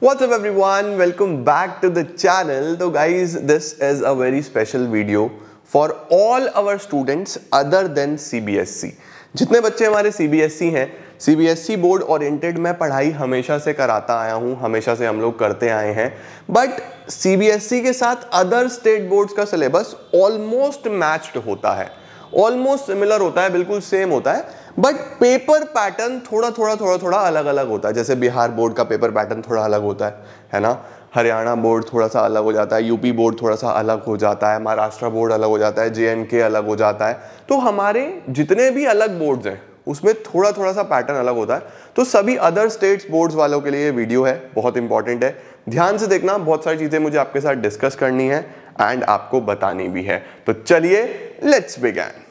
What's up everyone? Welcome back to the channel. So guys, this is a very special video for all our students other than CBSE. जितने बच्चे हमारे CBSE हैं, CBSE board oriented मैं पढ़ाई हमेशा से कराता आया हूँ, हमेशा से हम लोग करते आए हैं, बट CBSE के साथ अदर स्टेट बोर्ड्स का सिलेबस ऑलमोस्ट मैच्ड होता है, ऑलमोस्ट सिमिलर होता है, बिल्कुल सेम होता है, बट पेपर पैटर्न थोड़ा अलग अलग होता है। जैसे बिहार बोर्ड का पेपर पैटर्न थोड़ा अलग होता है ना, हरियाणा बोर्ड थोड़ा सा अलग हो जाता है, यूपी बोर्ड थोड़ा सा अलग हो जाता है, महाराष्ट्र बोर्ड अलग हो जाता है, JNK अलग हो जाता है। तो हमारे जितने भी अलग बोर्ड्स हैं उसमें थोड़ा सा पैटर्न अलग होता है। तो सभी अदर स्टेट्स बोर्ड्स वालों के लिए ये वीडियो है, बहुत इंपॉर्टेंट है, ध्यान से देखना। बहुत सारी चीजें मुझे आपके साथ डिस्कस करनी है एंड आपको बतानी भी है। तो चलिए लेट्स बिगिन।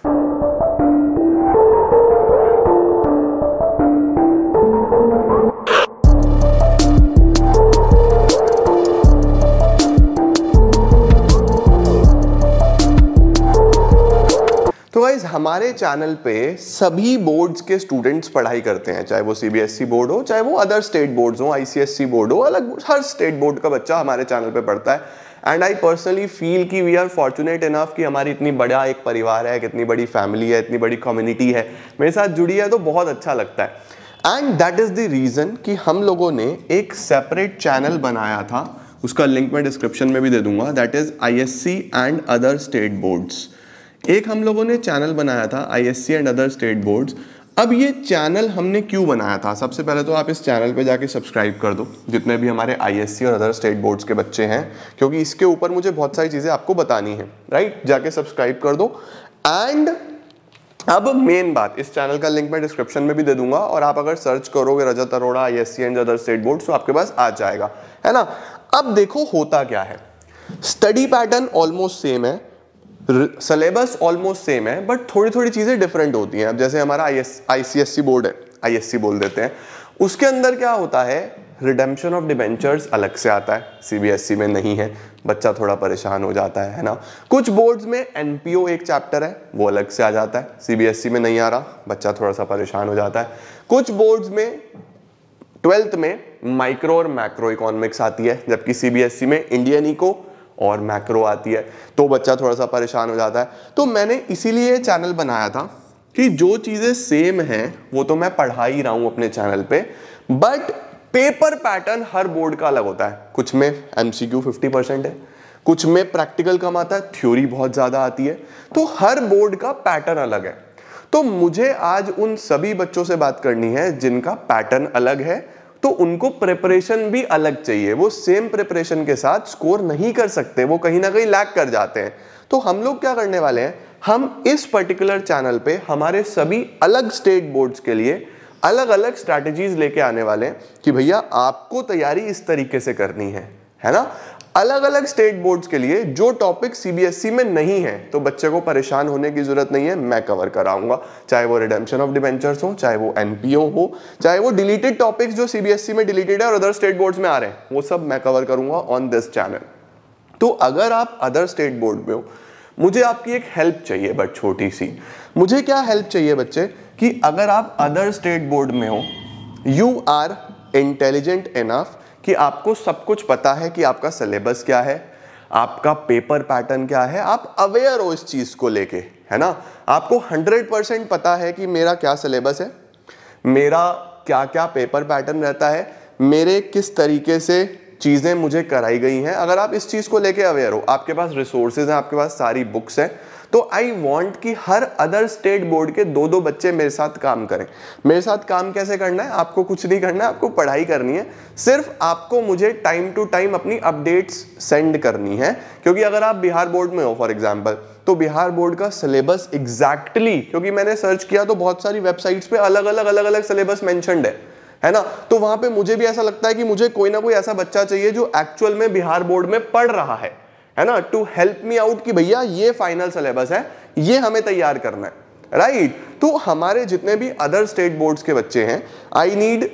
तो गाइस, हमारे चैनल पे सभी बोर्ड्स के स्टूडेंट्स पढ़ाई करते हैं, चाहे वो CBSE बोर्ड हो, चाहे वो अदर स्टेट बोर्ड्स हो, ICSE बोर्ड हो, अलग हर स्टेट बोर्ड का बच्चा हमारे चैनल पे पढ़ता है। एंड आई पर्सनली फील कि वी आर फॉर्चुनेट इनफ कि हमारी इतनी बड़ा एक परिवार है, इतनी बड़ी फैमिली है, इतनी बड़ी कम्युनिटी है मेरे साथ जुड़ी है, तो बहुत अच्छा लगता है। And that is the reason कि हम लोगों ने एक सेपरेट चैनल बनाया था, उसका लिंक मैं डिस्क्रिप्शन में भी दे दूंगा, that is ISC and other state boards. एक हम लोगों ने चैनल बनाया था ISC and other state boards. अब ये चैनल हमने क्यों बनाया था? सबसे पहले तो आप इस चैनल पे जाके सब्सक्राइब कर दो, जितने भी हमारे ISC और अदर स्टेट बोर्ड्स के बच्चे हैं, क्योंकि इसके ऊपर मुझे बहुत सारी चीज़ें आपको बतानी है, राइट? जाके सब्सक्राइब कर दो। एंड अब मेन बात, इस चैनल का लिंक मैं डिस्क्रिप्शन में भी दे दूंगा, और आप अगर सर्च करोगे Rajat Arora ISC and other state boards तो आपके पास आ जाएगा, है ना? अब देखो होता क्या है, स्टडी पैटर्न ऑलमोस्ट सेम है, सिलेबस ऑलमोस्ट सेम है, बट थोड़ी चीजें डिफरेंट होती हैं। अब जैसे हमारा ICSE बोर्ड है, ISC बोल देते हैं, उसके अंदर क्या होता है, रिडेम्पशन ऑफ डिबेंचर्स अलग से आता है, CBSE में नहीं है, बच्चा थोड़ा परेशान हो जाता है ना। कुछ बोर्ड्स में NPO एक चैप्टर है, वो अलग से आ जाता है, CBSE में नहीं आ रहा, बच्चा थोड़ा सा परेशान हो जाता है। कुछ बोर्ड्स में 12th में माइक्रो और मैक्रो इकोनॉमिक्स आती है, जबकि CBSE में इंडियन इको और मैक्रो आती है, तो बच्चा थोड़ा सा परेशान हो जाता है। तो मैंने इसीलिए चैनल बनाया था कि जो चीजें सेम हैं वो तो मैं पढ़ा ही रहा हूं अपने चैनल पे, but paper pattern her board का अलग होता है। कुछ में MCQ 50% है, कुछ में प्रैक्टिकल कम आता है, थ्योरी बहुत ज्यादा आती है, तो हर बोर्ड का पैटर्न अलग है। तो मुझे आज उन सभी बच्चों से बात करनी है जिनका पैटर्न अलग है, तो उनको प्रिपरेशन भी अलग चाहिए। वो सेम प्रिपरेशन के साथ स्कोर नहीं कर सकते, वो कहीं ना कहीं लैग कर जाते हैं। तो हम लोग क्या करने वाले हैं, हम इस पर्टिकुलर चैनल पे हमारे सभी अलग स्टेट बोर्ड्स के लिए अलग अलग स्ट्रैटेजीज लेके आने वाले हैं कि भैया आपको तैयारी इस तरीके से करनी है ना। अलग अलग स्टेट बोर्ड्स के लिए जो टॉपिक CBSE में नहीं है, तो बच्चे को परेशान होने की जरूरत नहीं है, मैं कवर कराऊंगा। चाहे वो रिडेम्पशन ऑफ डिबेंचर्स हो, चाहे वो NPO हो, चाहे वो डिलीटेड टॉपिक्स जो CBSE में डिलीटेड है और अदर स्टेट बोर्ड्स में आ रहे हैं, वो सब मैं कवर करूंगा ऑन दिस चैनल। तो अगर आप अदर स्टेट बोर्ड में हो, मुझे आपकी एक हेल्प चाहिए, बट छोटी सी। मुझे क्या हेल्प चाहिए बच्चे, कि अगर आप अदर स्टेट बोर्ड में हो, यू आर इंटेलिजेंट इनफ कि आपको सब कुछ पता है कि आपका सिलेबस क्या है, आपका पेपर पैटर्न क्या है, आप अवेयर हो इस चीज को लेके, है ना। आपको 100% पता है कि मेरा क्या सिलेबस है, मेरा क्या क्या पेपर पैटर्न रहता है, मेरे किस तरीके से चीजें मुझे कराई गई हैं। अगर आप इस चीज को लेके अवेयर हो, आपके पास रिसोर्सेज हैं, आपके पास सारी बुक्स हैं, तो आई वांट कि हर अदर स्टेट बोर्ड के 2-2 बच्चे मेरे साथ काम करें। मेरे साथ काम कैसे करना है, आपको कुछ नहीं करना है, आपको पढ़ाई करनी है, सिर्फ आपको मुझे टाइम टू टाइम अपनी अपडेट्स सेंड करनी है। क्योंकि अगर आप बिहार बोर्ड में हो फॉर एग्जाम्पल, तो बिहार बोर्ड का सिलेबस एग्जैक्टली, क्योंकि मैंने सर्च किया तो बहुत सारी वेबसाइट्स पे अलग अलग सिलेबस मेंशन्ड है ना। तो वहां पे मुझे भी ऐसा लगता है कि मुझे कोई ना कोई ऐसा बच्चा चाहिए जो एक्चुअल में बिहार बोर्ड में पढ़ रहा है ना, टू हेल्प मी आउट कि भैया ये फाइनल सिलेबस है, ये हमें तैयार करना है, राइट। तो हमारे जितने भी अदर स्टेट बोर्ड्स के बच्चे हैं, I need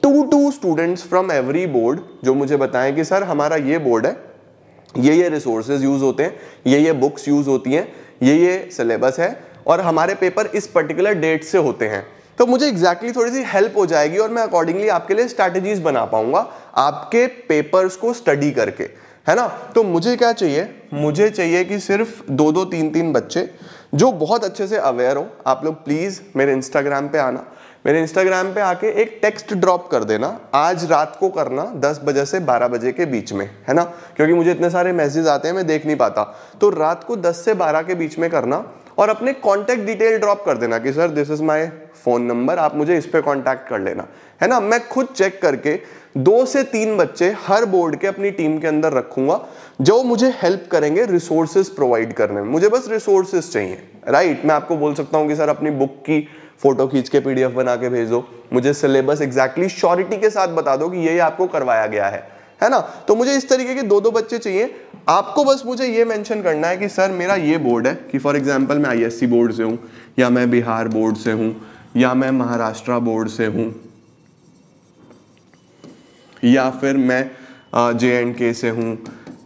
2 students from every board जो मुझे बताएं कि सर हमारा ये बोर्ड है, ये रिसोर्सेज यूज होते हैं, ये बुक्स यूज होती हैं, ये सिलेबस है, और हमारे पेपर इस पर्टिकुलर डेट से होते हैं। तो मुझे एग्जैक्टली थोड़ी सी हेल्प हो जाएगी और मैं अकॉर्डिंगली आपके लिए स्ट्रैटेजीज बना पाऊंगा आपके पेपर्स को स्टडी करके, है ना। तो मुझे क्या चाहिए, मुझे चाहिए कि सिर्फ 2-2, 3-3 बच्चे जो बहुत अच्छे से अवेयर हो। आप लोग प्लीज मेरे इंस्टाग्राम पे आना, मेरे इंस्टाग्राम पे आके एक टेक्स्ट ड्रॉप कर देना, आज रात को करना 10 बजे से 12 बजे के बीच में, है ना, क्योंकि मुझे इतने सारे मैसेज आते हैं मैं देख नहीं पाता। तो रात को 10 से 12 के बीच में करना और अपने कॉन्टैक्ट डिटेल ड्रॉप कर देना कि sir this is my phone number, आप मुझे इस पे कॉन्टैक्ट कर लेना, है ना। मैं खुद चेक करके 2 से 3 बच्चे हर बोर्ड के अपनी टीम के अंदर रखूंगा जो मुझे हेल्प करेंगे रिसोर्सेज प्रोवाइड करने में। मुझे बस रिसोर्सेज चाहिए, राइट। मैं आपको बोल सकता हूँ कि सर अपनी बुक की फोटो खींच के PDF बना के भेज दो, मुझे सिलेबस एग्जैक्टली श्योरिटी के साथ बता दो कि ये आपको करवाया गया है ना। तो मुझे इस तरीके के 2-2 बच्चे चाहिए। आपको बस मुझे ये मेंशन करना है कि सर मेरा ये बोर्ड है, कि फॉर एग्जांपल मैं ISC बोर्ड से हूं, या मैं बिहार बोर्ड से हूं, या मैं महाराष्ट्र बोर्ड से हूं, या फिर मैं JNK से हूं,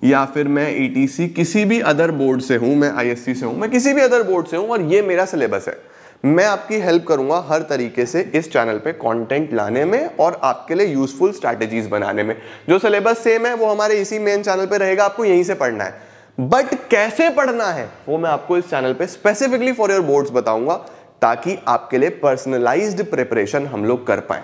या फिर मैं ETC किसी भी अदर बोर्ड से हूं, मैं ISC से हूं, मैं किसी भी अदर बोर्ड से हूं और ये मेरा सिलेबस है। मैं आपकी हेल्प करूंगा हर तरीके से इस चैनल पे कंटेंट लाने में और आपके लिए यूजफुल स्ट्रैटेजीज बनाने में। जो सिलेबस सेम है वो हमारे इसी मेन चैनल पे रहेगा, आपको यहीं से पढ़ना है, बट कैसे पढ़ना है वो मैं आपको इस चैनल पे स्पेसिफिकली फॉर योर बोर्ड्स बताऊंगा, ताकि आपके लिए पर्सनलाइज्ड प्रिपरेशन हम लोग कर पाए,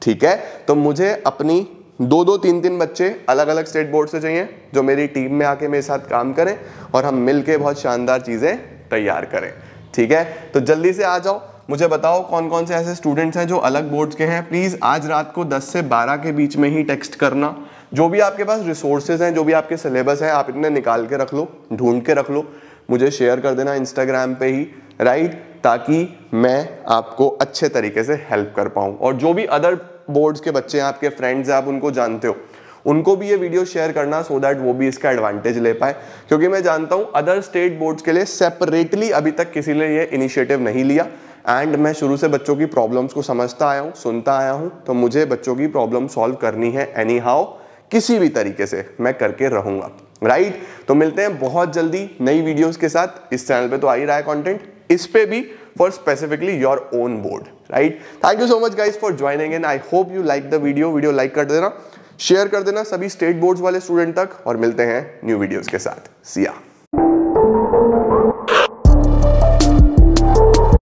ठीक है। तो मुझे अपनी 2-2, 3-3 बच्चे अलग अलग स्टेट बोर्ड से चाहिए जो मेरी टीम में आके मेरे साथ काम करें और हम मिलके बहुत शानदार चीजें तैयार करें, ठीक है। तो जल्दी से आ जाओ, मुझे बताओ कौन कौन से ऐसे स्टूडेंट्स हैं जो अलग बोर्ड्स के हैं। प्लीज आज रात को 10 से 12 के बीच में ही टेक्स्ट करना। जो भी आपके पास रिसोर्सेज हैं, जो भी आपके सिलेबस हैं, आप इतने निकाल के रख लो, ढूंढ के रख लो, मुझे शेयर कर देना इंस्टाग्राम पे ही, राइट, ताकि मैं आपको अच्छे तरीके से हेल्प कर पाऊं। और जो भी अदर बोर्ड्स के बच्चे हैं, आपके फ्रेंड्स हैं, आप उनको जानते हो, उनको भी ये वीडियो शेयर करना सो दैट वो भी इसका एडवांटेज ले पाए। क्योंकि मैं जानता हूं अदर स्टेट बोर्ड्स के लिए सेपरेटली अभी तक किसी ने ये इनिशिएटिव नहीं लिया, एंड मैं शुरू से बच्चों की प्रॉब्लम्स को समझता आया हूं, सुनता आया हूं, तो मुझे बच्चों की प्रॉब्लम सॉल्व करनी है एनी हाउ, किसी भी तरीके से मैं करके रहूंगा, राइट। तो मिलते हैं बहुत जल्दी नई वीडियोस के साथ। इस चैनल पे तो आ ही रहा है कंटेंट, इस पे भी for specifically your own board, right. Thank you so much guys for joining in. I hope you like the video like कर देना, शेयर कर देना सभी स्टेट बोर्ड्स वाले स्टूडेंट तक, और मिलते हैं न्यू वीडियोस के साथ। सी या।